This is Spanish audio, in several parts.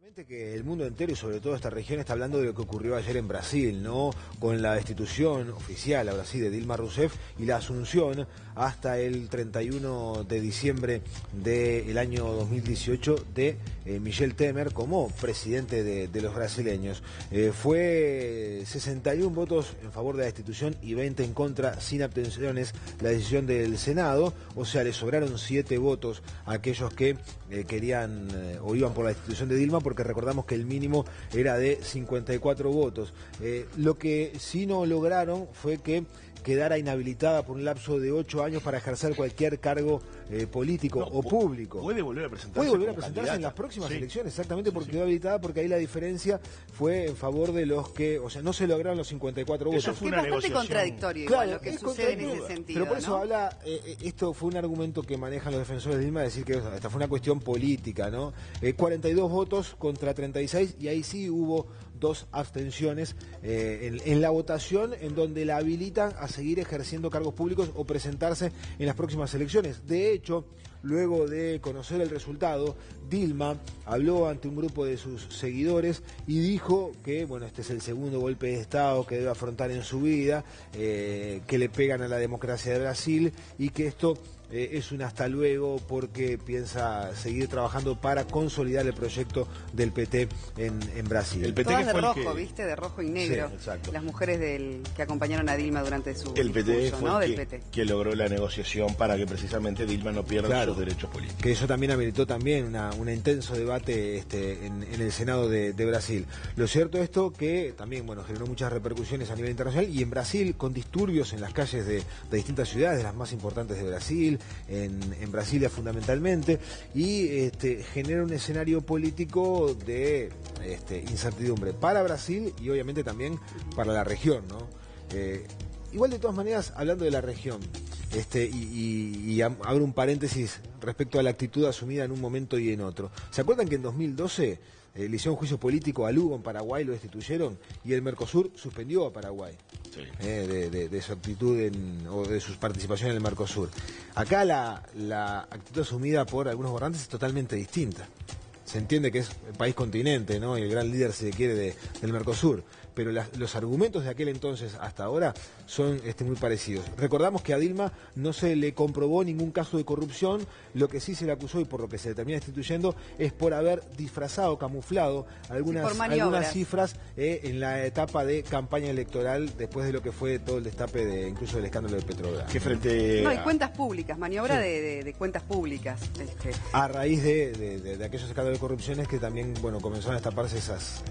Obviamente que el mundo entero y sobre todo esta región está hablando de lo que ocurrió ayer en Brasil, ¿no? Con la destitución oficial, ahora sí, de Dilma Rousseff y la asunción hasta el 31 de diciembre del año 2018 de Michel Temer como presidente de los brasileños. Fue 61 votos en favor de la destitución y 20 en contra, sin abstenciones, la decisión del Senado. O sea, le sobraron 7 votos a aquellos que querían o iban por la destitución de Dilma, porque recordamos que el mínimo era de 54 votos. Lo que sí no lograron fue que quedara inhabilitada por un lapso de 8 años para ejercer cualquier cargo político o público. Puede volver a presentarse. Puede volver a presentarse en las próximas elecciones, exactamente, porque quedó habilitada, porque ahí la diferencia fue en favor de los que, o sea, no se lograron los 54 votos. Eso fue una negociación. Contradictorio igual, lo que sucede en ese sentido. Pero por eso ¿no? habla, esto fue un argumento que manejan los defensores de Dilma, decir que esta fue una cuestión política, ¿no? 42 votos contra 36, y ahí sí hubo 2 abstenciones en la votación, en donde la habilitan a seguir ejerciendo cargos públicos o presentarse en las próximas elecciones. De hecho, luego de conocer el resultado, Dilma habló ante un grupo de sus seguidores y dijo que, bueno, este es el segundo golpe de Estado que debe afrontar en su vida, que le pegan a la democracia de Brasil y que esto es un hasta luego, porque piensa seguir trabajando para consolidar el proyecto del PT en Brasil. El PT todas de rojo, ¿viste? De rojo y negro. Sí, exacto. Las mujeres que acompañaron a Dilma durante su el PT discurso, fue ¿no? Del PT. Que logró la negociación para que precisamente Dilma no pierda sus derechos políticos. Que eso también habilitó también un intenso debate en el Senado de Brasil. Lo cierto esto que también, bueno, generó muchas repercusiones a nivel internacional, y en Brasil, con disturbios en las calles de distintas ciudades, de las más importantes de Brasil, en Brasilia fundamentalmente, y genera un escenario político de incertidumbre para Brasil y obviamente también para la región, ¿no? Igual, de todas maneras, hablando de la región, y abro un paréntesis respecto a la actitud asumida en un momento y en otro. ¿Se acuerdan que en 2012 le hicieron juicio político a Lugo en Paraguay, lo destituyeron, y el Mercosur suspendió a Paraguay de su actitud o de su participación en el Mercosur? Acá la actitud asumida por algunos gobernantes es totalmente distinta. Se entiende que es el país continente, ¿no? Y el gran líder, si se quiere, del Mercosur. Pero los argumentos de aquel entonces hasta ahora son muy parecidos. Recordamos que a Dilma no se le comprobó ningún caso de corrupción. Lo que sí se le acusó, y por lo que se le termina destituyendo, es por haber disfrazado, camuflado algunas cifras en la etapa de campaña electoral, después de lo que fue todo el destape incluso del escándalo de Petrobras. Que frente no, hay cuentas públicas, maniobra de cuentas públicas. A raíz de aquellos escándalos de corrupciones que también, bueno, comenzaron a destaparse esas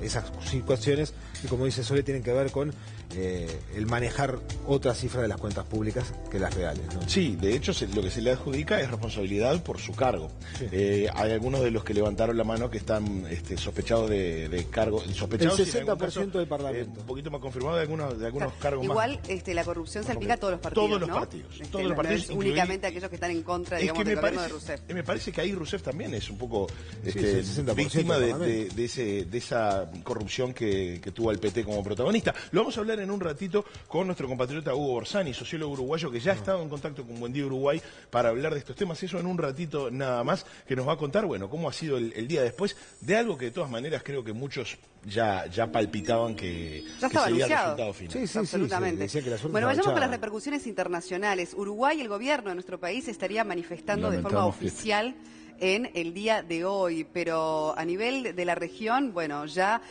situaciones que, como dice Sole, tienen que ver con el manejar otras cifras de las cuentas públicas que las reales, ¿no? Sí, de hecho lo que se le adjudica es responsabilidad por su cargo. Sí. Hay algunos de los que levantaron la mano que están sospechados de cargo. Sospechados, el 60% del Parlamento. Un poquito más confirmado de algunos cargos igual, más. La corrupción salpica a todos los partidos, todos los ¿no? partidos. Todos los partidos, no es únicamente aquellos que están en contra, digamos, del gobierno de Rousseff. Me parece que ahí Rousseff también es un poco víctima de esa corrupción que tuvo al PT como protagonista. Lo vamos a hablar en un ratito con nuestro compatriota Hugo Borsani, sociólogo uruguayo, que ya ha estado en contacto con Buen Día Uruguay para hablar de estos temas. Eso en un ratito nada más, que nos va a contar, bueno, cómo ha sido el día después de algo que de todas maneras creo que muchos ya palpitaban que sería el resultado final. Sí, absolutamente. Bueno, vayamos con las repercusiones internacionales. Uruguay, el gobierno de nuestro país, se estaría manifestando de forma oficial en el día de hoy, pero a nivel de la región, bueno, ya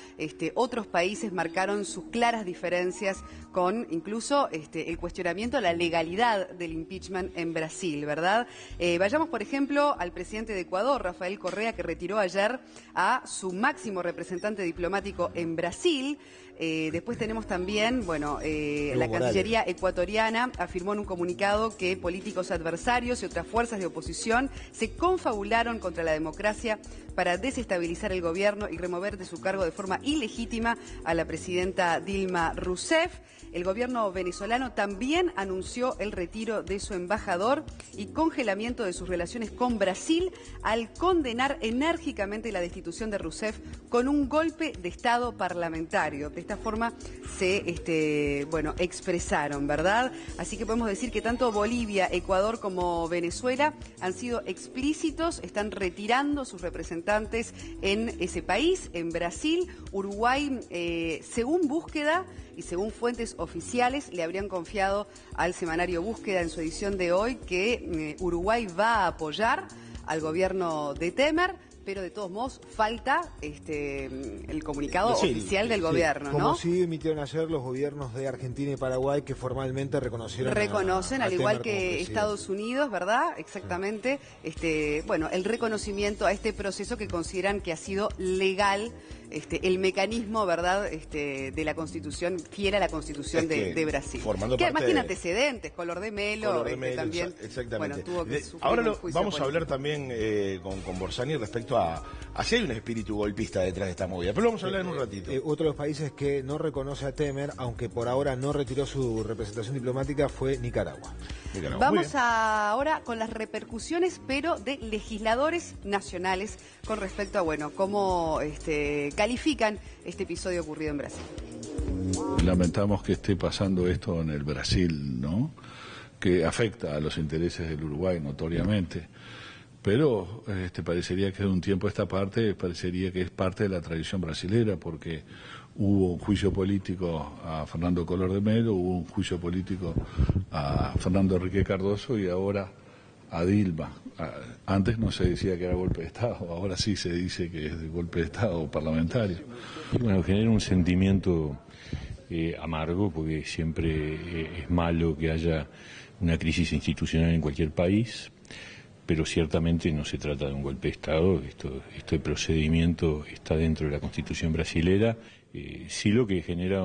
otros países marcaron sus claras diferencias con incluso el cuestionamiento a la legalidad del impeachment en Brasil, ¿verdad? Vayamos, por ejemplo, al presidente de Ecuador, Rafael Correa, que retiró ayer a su máximo representante diplomático en Brasil. Después tenemos también, bueno, la Cancillería ecuatoriana afirmó en un comunicado que políticos adversarios y otras fuerzas de oposición se confabularon contra la democracia para desestabilizar el gobierno y remover de su cargo de forma ilegítima a la presidenta Dilma Rousseff. El gobierno venezolano también anunció el retiro de su embajador y congelamiento de sus relaciones con Brasil al condenar enérgicamente la destitución de Rousseff con un golpe de Estado parlamentario. De esta forma se expresaron, ¿verdad? Así que podemos decir que tanto Bolivia, Ecuador como Venezuela han sido explícitos están retirando sus representantes en ese país, en Brasil. Uruguay, según Búsqueda y según fuentes oficiales, le habrían confiado al semanario Búsqueda en su edición de hoy que Uruguay va a apoyar al gobierno de Temer, pero de todos modos falta el comunicado oficial del gobierno, ¿no? Como sí emitieron ayer los gobiernos de Argentina y Paraguay, que formalmente reconocen al igual que Estados Unidos, ¿verdad? Exactamente. Bueno, el reconocimiento a este proceso que consideran que ha sido legal, el mecanismo, ¿verdad?, de la Constitución, fiel a la Constitución de Brasil. Que además tiene antecedentes, Collor de Mello, también. Exactamente. Bueno, tuvo que ahora un juicio vamos político. a hablar también con Borsani respecto a si hay un espíritu golpista detrás de esta movida. Pero lo vamos a hablar en un ratito. Otro de los países que no reconoce a Temer, aunque por ahora no retiró su representación diplomática, fue Nicaragua. Vamos ahora con las repercusiones, pero de legisladores nacionales con respecto a, bueno, cómo califican este episodio ocurrido en Brasil. Lamentamos que esté pasando esto en el Brasil, ¿no? Que afecta a los intereses del Uruguay notoriamente. Pero parecería que de un tiempo a esta parte, parecería que es parte de la tradición brasilera, porque hubo un juicio político a Fernando Collor de Mello, hubo un juicio político a Fernando Henrique Cardoso y ahora a Dilma. Antes no se decía que era golpe de Estado, ahora sí se dice que es de golpe de Estado parlamentario. Y bueno, genera un sentimiento amargo, porque siempre es malo que haya una crisis institucional en cualquier país, pero ciertamente no se trata de un golpe de Estado. Este procedimiento está dentro de la Constitución brasilera. Sí, lo que genera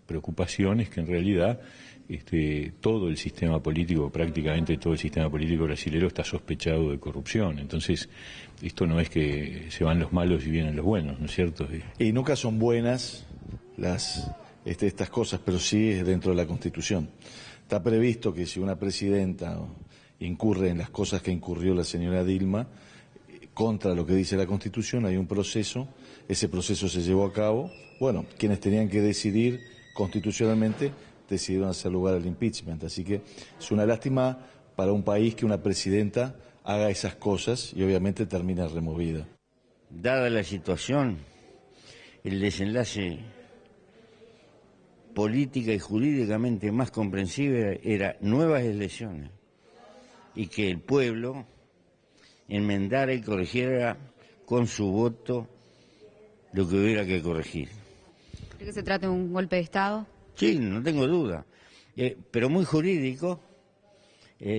preocupación es que en realidad todo el sistema político, prácticamente todo el sistema político brasilero está sospechado de corrupción. Entonces, esto no es que se van los malos y vienen los buenos, ¿no es cierto? Y nunca son buenas estas cosas, pero sí es dentro de la Constitución. Está previsto que si una presidenta incurre en las cosas que incurrió la señora Dilma, contra lo que dice la Constitución, hay un proceso, ese proceso se llevó a cabo. Bueno, quienes tenían que decidir constitucionalmente decidieron hacer lugar al impeachment, así que es una lástima para un país que una presidenta haga esas cosas y obviamente termina removida. Dada la situación, el desenlace política y jurídicamente más comprensible era nuevas elecciones y que el pueblo enmendara y corrigiera con su voto lo que hubiera que corregir. ¿Cree que se trata de un golpe de Estado? Sí, no tengo duda, pero muy jurídico,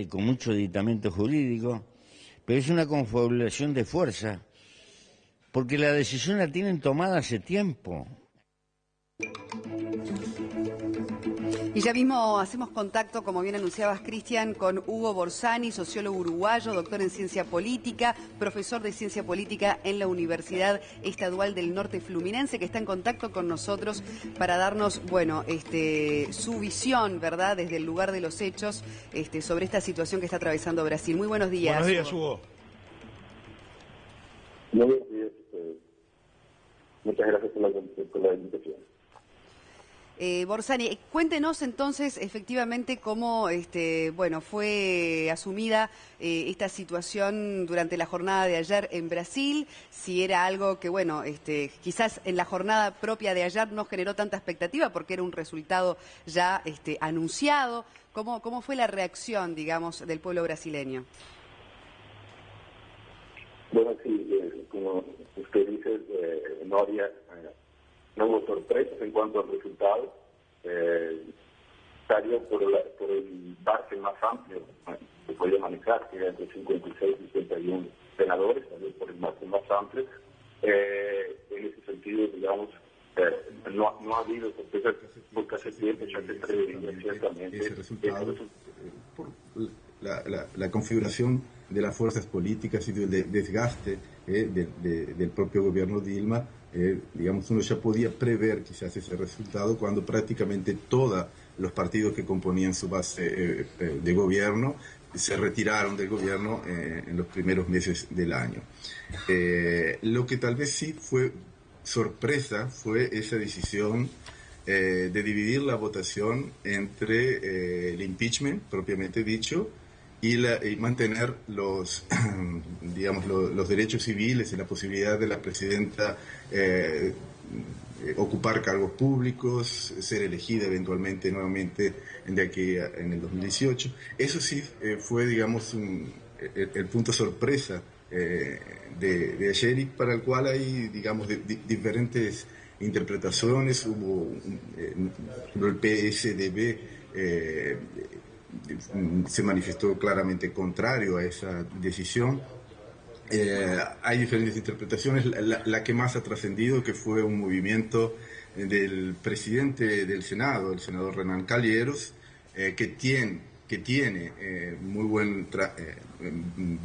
con mucho aditamento jurídico, pero es una confabulación de fuerza, porque la decisión la tienen tomada hace tiempo. Y ya mismo hacemos contacto, como bien anunciabas, Cristian, con Hugo Borsani, sociólogo uruguayo, doctor en ciencia política, profesor de ciencia política en la Universidad Estadual del Norte Fluminense, que está en contacto con nosotros para darnos, bueno, su visión, ¿verdad?, desde el lugar de los hechos, sobre esta situación que está atravesando Brasil. Muy buenos días. Buenos días, Hugo. Muy buenos días. Muchas gracias por la invitación. Borsani, cuéntenos entonces efectivamente cómo fue asumida esta situación durante la jornada de ayer en Brasil, si era algo que, bueno, quizás en la jornada propia de ayer no generó tanta expectativa porque era un resultado ya anunciado. ¿Cómo fue la reacción, digamos, del pueblo brasileño? Bueno, sí, como usted dice, Noria, no hubo sorpresas en cuanto al resultado. Salió por el margen más amplio que podía manejar, que era entre 56 y 61 senadores, salió por el margen más amplio. En ese sentido, digamos, no ha habido sorpresas porque hace tiempo ya se prevenía ciertamente ese resultado por la configuración de las fuerzas políticas y del desgaste del propio gobierno Dilma. Digamos, uno ya podía prever quizás ese resultado cuando prácticamente todos los partidos que componían su base de gobierno se retiraron del gobierno en los primeros meses del año. Lo que tal vez sí fue sorpresa fue esa decisión de dividir la votación entre el impeachment, propiamente dicho, y mantener los, digamos, los derechos civiles y la posibilidad de la presidenta ocupar cargos públicos, ser elegida eventualmente nuevamente de aquí en el 2018. Eso sí fue, digamos, el punto sorpresa de ayer, y para el cual hay, digamos, diferentes interpretaciones. Hubo el PSDB se manifestó claramente contrario a esa decisión. Hay diferentes interpretaciones. La que más ha trascendido, que fue un movimiento del presidente del Senado, el senador Renan Calieros, que tiene muy buen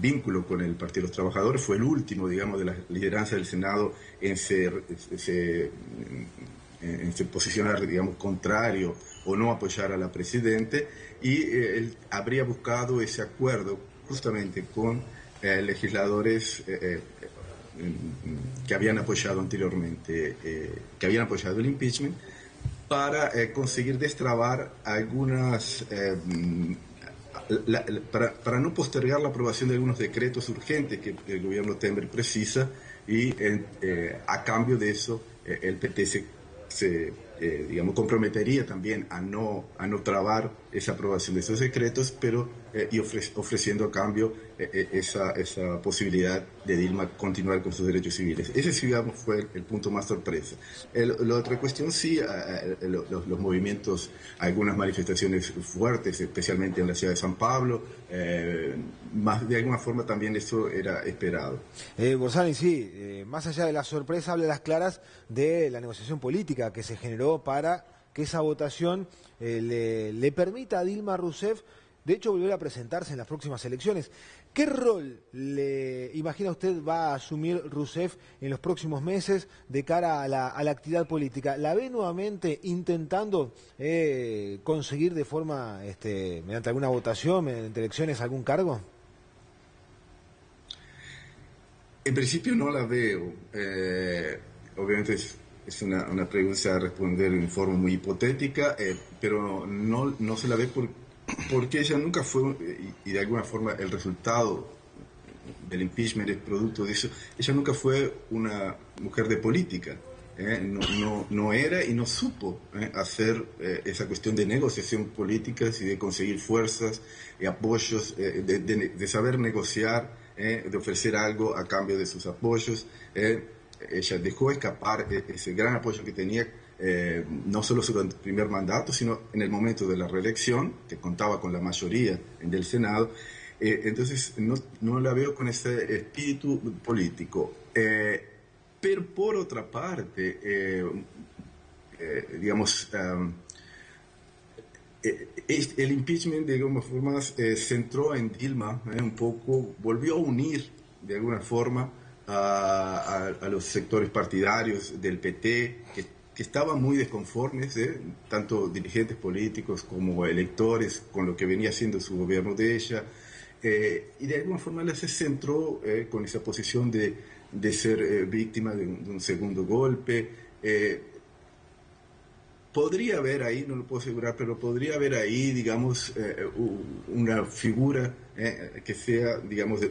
vínculo con el Partido de los Trabajadores. Fue el último, digamos, de la lideranza del Senado en se posicionar, digamos, contrario o no apoyar a la presidente, y él habría buscado ese acuerdo justamente con legisladores que habían apoyado anteriormente, que habían apoyado el impeachment, para conseguir destrabar algunas, para no postergar la aprobación de algunos decretos urgentes que el gobierno Temer precisa, y a cambio de eso el PT se comprometería también a no trabar esa aprobación de esos decretos, pero y ofreciendo a cambio esa posibilidad de Dilma continuar con sus derechos civiles. Ese, digamos, fue el punto más sorpresa. La otra cuestión, sí, los movimientos, algunas manifestaciones fuertes, especialmente en la ciudad de San Pablo, más de alguna forma también eso era esperado. Borsani, sí, más allá de la sorpresa, habla a las claras de la negociación política que se generó para que esa votación le permita a Dilma Rousseff, de hecho, volver a presentarse en las próximas elecciones. ¿Qué rol le imagina usted va a asumir Rousseff en los próximos meses de cara a la actividad política? ¿La ve nuevamente intentando conseguir de forma, mediante alguna votación, mediante elecciones, algún cargo? En principio no la veo. Obviamente es una pregunta a responder en forma muy hipotética, pero no se la ve porque ella nunca fue, y de alguna forma el resultado del impeachment es producto de eso. Ella nunca fue una mujer de política, no era y no supo hacer esa cuestión de negociación política y de conseguir fuerzas y apoyos, de saber negociar, de ofrecer algo a cambio de sus apoyos. Ella dejó escapar ese gran apoyo que tenía, no solo durante el primer mandato, sino en el momento de la reelección, que contaba con la mayoría del Senado. Entonces no la veo con ese espíritu político. Pero por otra parte, digamos, el impeachment, de alguna forma, centró en Dilma un poco, volvió a unir de alguna forma a los sectores partidarios del PT, que estaban muy desconformes, tanto dirigentes políticos como electores, con lo que venía haciendo su gobierno de ella, y de alguna forma se centró con esa posición de ser víctima de un segundo golpe. Podría haber ahí, no lo puedo asegurar, pero podría haber ahí, digamos, una figura que sea, digamos,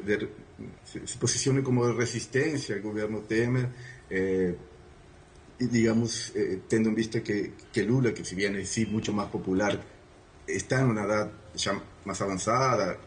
se posicione como de resistencia al gobierno Temer, y digamos, teniendo en vista que Lula, que si bien es sí mucho más popular, está en una edad ya más avanzada,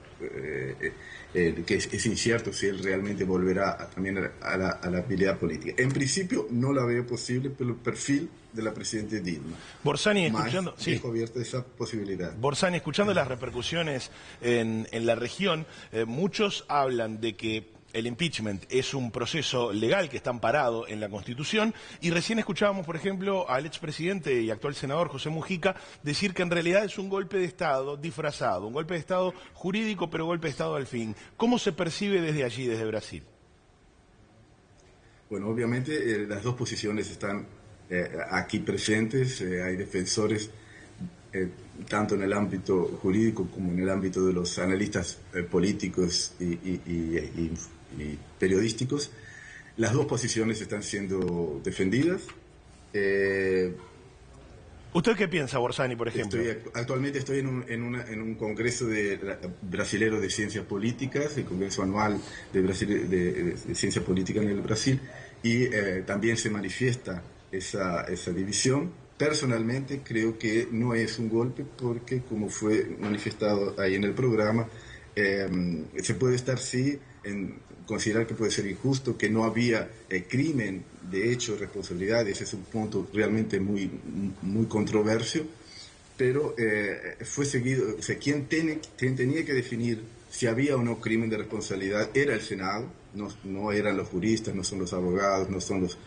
que es incierto si él realmente volverá también a la habilidad política. En principio no la veo posible, pero el perfil de la presidenta Dilma. Borsani, escuchando, sí, abierta esa posibilidad. Borsani, escuchando las repercusiones en la región, muchos hablan de que el impeachment es un proceso legal que está amparado en la Constitución, y recién escuchábamos, por ejemplo, al expresidente y actual senador José Mujica decir que en realidad es un golpe de Estado disfrazado, un golpe de Estado jurídico, pero golpe de Estado al fin. ¿Cómo se percibe desde allí, desde Brasil? Bueno, obviamente las dos posiciones están aquí presentes. Hay defensores tanto en el ámbito jurídico como en el ámbito de los analistas políticos y periodísticos. Las dos posiciones están siendo defendidas. ¿Usted qué piensa, Borsani, por ejemplo? Actualmente estoy en un congreso brasilero de ciencias políticas, el congreso anual de ciencia política en el Brasil, y también se manifiesta esa división. Personalmente creo que no es un golpe porque, como fue manifestado ahí en el programa, se puede estar en considerar que puede ser injusto, que no había crimen de hecho, responsabilidad. Ese es un punto realmente muy controversio, pero fue seguido. O sea, quien tenía que definir si había o no crimen de responsabilidad era el Senado, no eran los juristas, no son los abogados, no son los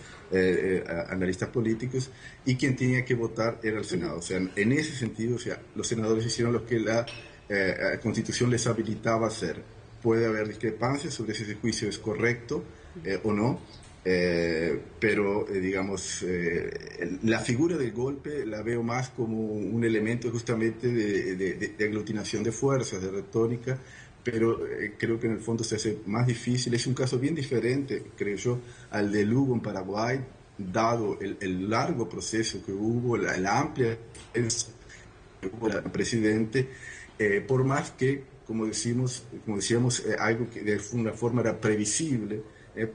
analistas políticos, y quien tenía que votar era el Senado. O sea, en ese sentido, o sea, los senadores hicieron lo que la Constitución les habilitaba a hacer. Puede haber discrepancias sobre si ese juicio es correcto o no, pero digamos, la figura del golpe la veo más como un elemento justamente de aglutinación de fuerzas, de retórica, pero creo que en el fondo se hace más difícil. Es un caso bien diferente, creo yo, al de Lugo en Paraguay, dado el largo proceso que hubo, la amplia que hubo el presidente, por más que, como decíamos, algo que de una forma era previsible,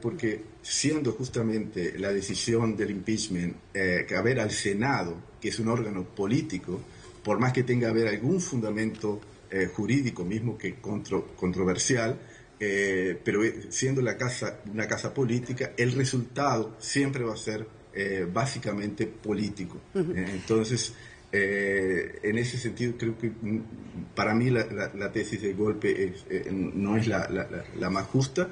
porque siendo justamente la decisión del impeachment que haber al Senado, que es un órgano político, por más que tenga haber algún fundamento jurídico mismo que controversial, pero siendo una casa política, el resultado siempre va a ser básicamente político. Entonces, en ese sentido, creo que para mí la tesis de golpe no es la más justa,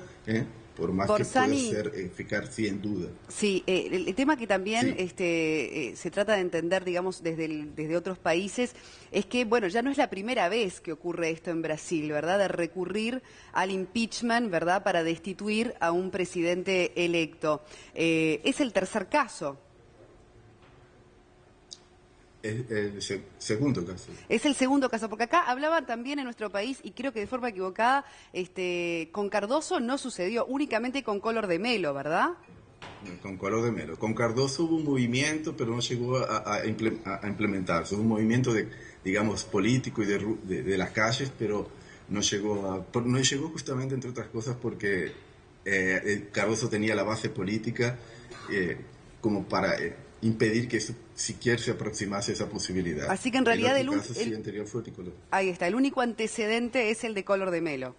por más Borsani, que pueda ser ficar sí en duda. Sí, el tema que también se trata de entender, digamos, desde otros países, es que, bueno, ya no es la primera vez que ocurre esto en Brasil, ¿verdad? De recurrir al impeachment, ¿verdad?, para destituir a un presidente electo. Es el tercer caso. Es el segundo caso. Es el segundo caso, porque acá hablaban también en nuestro país, y creo que de forma equivocada, con Cardoso no sucedió, únicamente con Collor de Mello, ¿verdad? Con Collor de Mello. Con Cardoso hubo un movimiento, pero no llegó a implementarse. Hubo un movimiento, digamos, político y de las calles, pero no llegó justamente, entre otras cosas, porque Cardoso tenía la base política como para impedir que siquiera se aproximase a esa posibilidad. Así que en realidad anterior fue Tricolor. Ahí está, el único antecedente es el de Collor de Mello.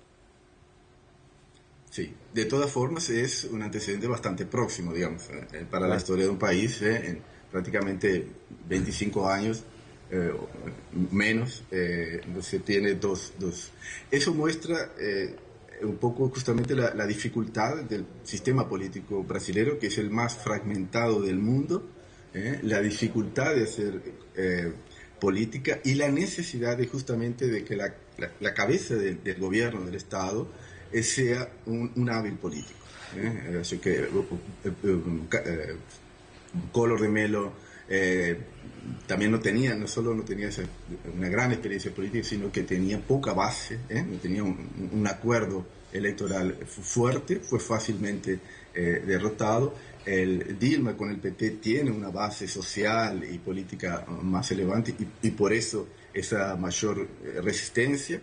Sí, de todas formas es un antecedente bastante próximo, digamos, para la historia de un país, en prácticamente 25 años, menos, se tiene dos. Eso muestra un poco justamente la dificultad del sistema político brasileño, que es el más fragmentado del mundo, la dificultad de hacer política y la necesidad justamente de que la cabeza del gobierno, del Estado, sea un hábil político. Así que Collor de Mello también no solo no tenía una gran experiencia política, sino que tenía poca base, no tenía un acuerdo electoral fuerte, fue fácilmente derrotado. El Dilma con el PT tiene una base social y política más relevante y por eso esa mayor resistencia,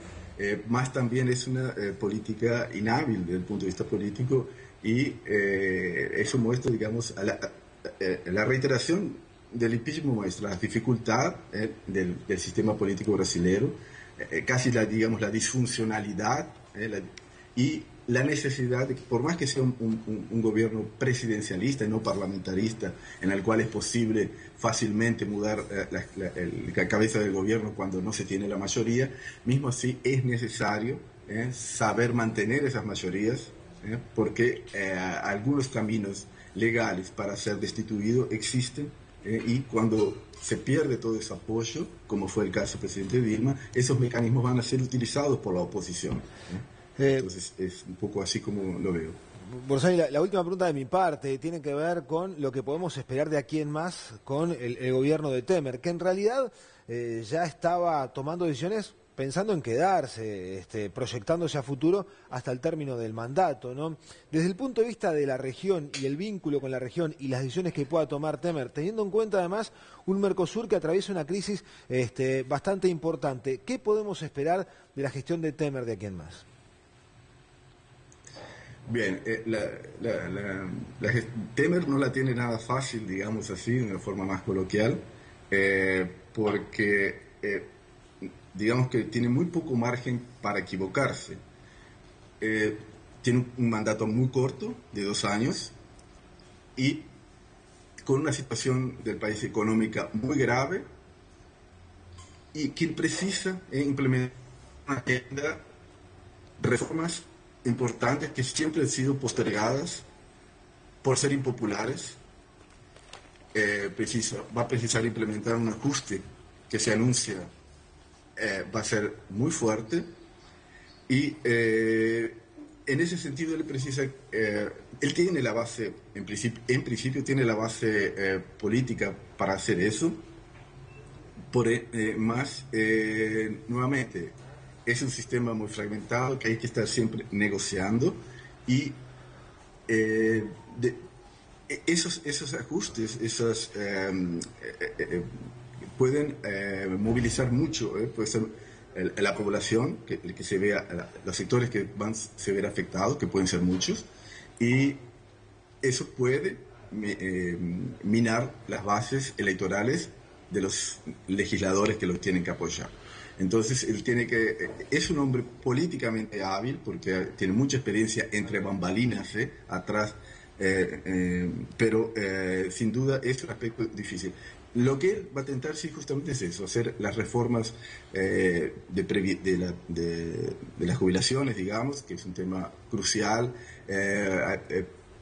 más también es una política inhábil desde el punto de vista político y eso muestra, digamos, la reiteración del impeachment, muestra la dificultad del sistema político brasileño, casi la disfuncionalidad y la necesidad de, por más que sea un gobierno presidencialista y no parlamentarista, en el cual es posible fácilmente mudar la cabeza del gobierno cuando no se tiene la mayoría, mismo así es necesario saber mantener esas mayorías, porque algunos caminos legales para ser destituido existen, y cuando se pierde todo ese apoyo, como fue el caso del presidente Dilma, esos mecanismos van a ser utilizados por la oposición. Entonces es un poco así como lo veo. Borsani, la última pregunta de mi parte tiene que ver con lo que podemos esperar de aquí en más con el gobierno de Temer, que en realidad ya estaba tomando decisiones pensando en quedarse, proyectándose a futuro hasta el término del mandato, ¿no? Desde el punto de vista de la región y el vínculo con la región y las decisiones que pueda tomar Temer, teniendo en cuenta además un Mercosur que atraviesa una crisis bastante importante, ¿qué podemos esperar de la gestión de Temer de aquí en más? Bien, Temer no la tiene nada fácil, digamos así, de una forma más coloquial, porque digamos que tiene muy poco margen para equivocarse. Tiene un mandato muy corto, de 2 años, y con una situación del país económica muy grave, y quien precisa implementar una agenda, reformas importantes que siempre han sido postergadas por ser impopulares. Va a precisar implementar un ajuste que se anuncia va a ser muy fuerte, y en ese sentido él precisa, él tiene la base, en principio tiene la base política para hacer eso, nuevamente, es un sistema muy fragmentado que hay que estar siempre negociando, y esos ajustes, pueden movilizar mucho, puede ser la población, que se vea, los sectores que van a se ver afectados, que pueden ser muchos, y eso puede minar las bases electorales de los legisladores que los tienen que apoyar. Entonces, él es un hombre políticamente hábil, porque tiene mucha experiencia entre bambalinas, atrás, pero sin duda es un aspecto difícil. Lo que él va a tentar, sí, justamente es eso, hacer las reformas de las jubilaciones, digamos, que es un tema crucial,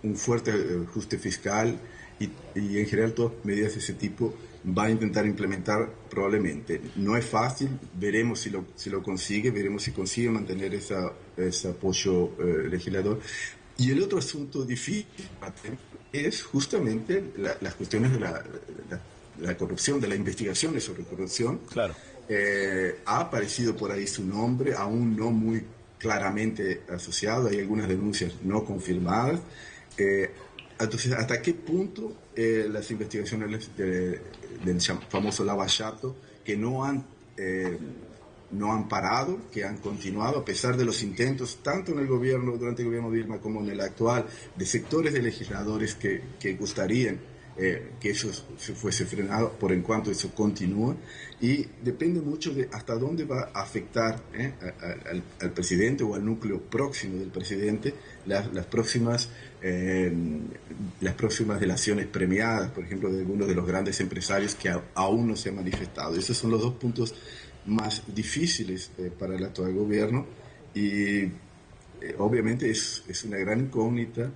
un fuerte ajuste fiscal, y en general todas medidas de ese tipo va a intentar implementar probablemente. No es fácil, veremos si lo consigue, veremos si consigue mantener ese apoyo legislador. Y el otro asunto difícil es justamente las cuestiones de la corrupción, de las investigaciones sobre corrupción. Claro. Ha aparecido por ahí su nombre, aún no muy claramente asociado, hay algunas denuncias no confirmadas. Entonces, ¿hasta qué punto las investigaciones del famoso Lava Jato, que no han parado, que han continuado, a pesar de los intentos, tanto en el gobierno, durante el gobierno de Dilma, como en el actual, de sectores de legisladores que gustarían que eso se fuese frenado, por en cuanto eso continúa, y depende mucho de hasta dónde va a afectar al presidente o al núcleo próximo del presidente las próximas delaciones premiadas, por ejemplo, de algunos de los grandes empresarios que aún no se han manifestado. Esos son los 2 puntos más difíciles para el actual gobierno, y obviamente es una gran incógnita.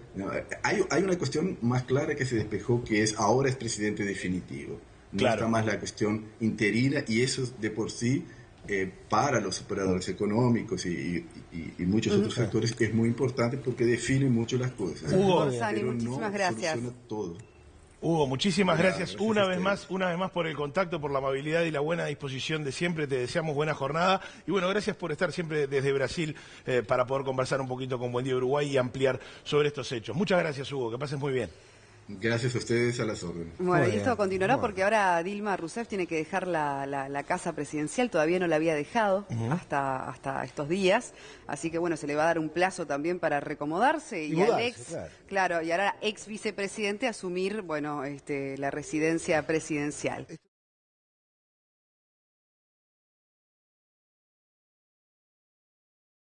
Hay una cuestión más clara que se despejó, que es ahora es presidente definitivo. No Claro. está más la cuestión interina, y eso de por sí, para los operadores económicos y muchos otros sectores, es muy importante porque define mucho las cosas. Hugo, Borsani, muchísimas gracias. Soluciona todo. Hugo, muchísimas gracias una vez a más por el contacto, por la amabilidad y la buena disposición de siempre. Te deseamos buena jornada. Y bueno, gracias por estar siempre desde Brasil para poder conversar un poquito con Buen Día Uruguay y ampliar sobre estos hechos. Muchas gracias, Hugo. Que pases muy bien. Gracias a ustedes, a las órdenes. Bueno, y esto continuará porque ahora Dilma Rousseff tiene que dejar la casa presidencial, todavía no la había dejado hasta estos días, así que bueno, se le va a dar un plazo también para recomodarse y al ex, claro, y ahora ex vicepresidente asumir, bueno, la residencia presidencial.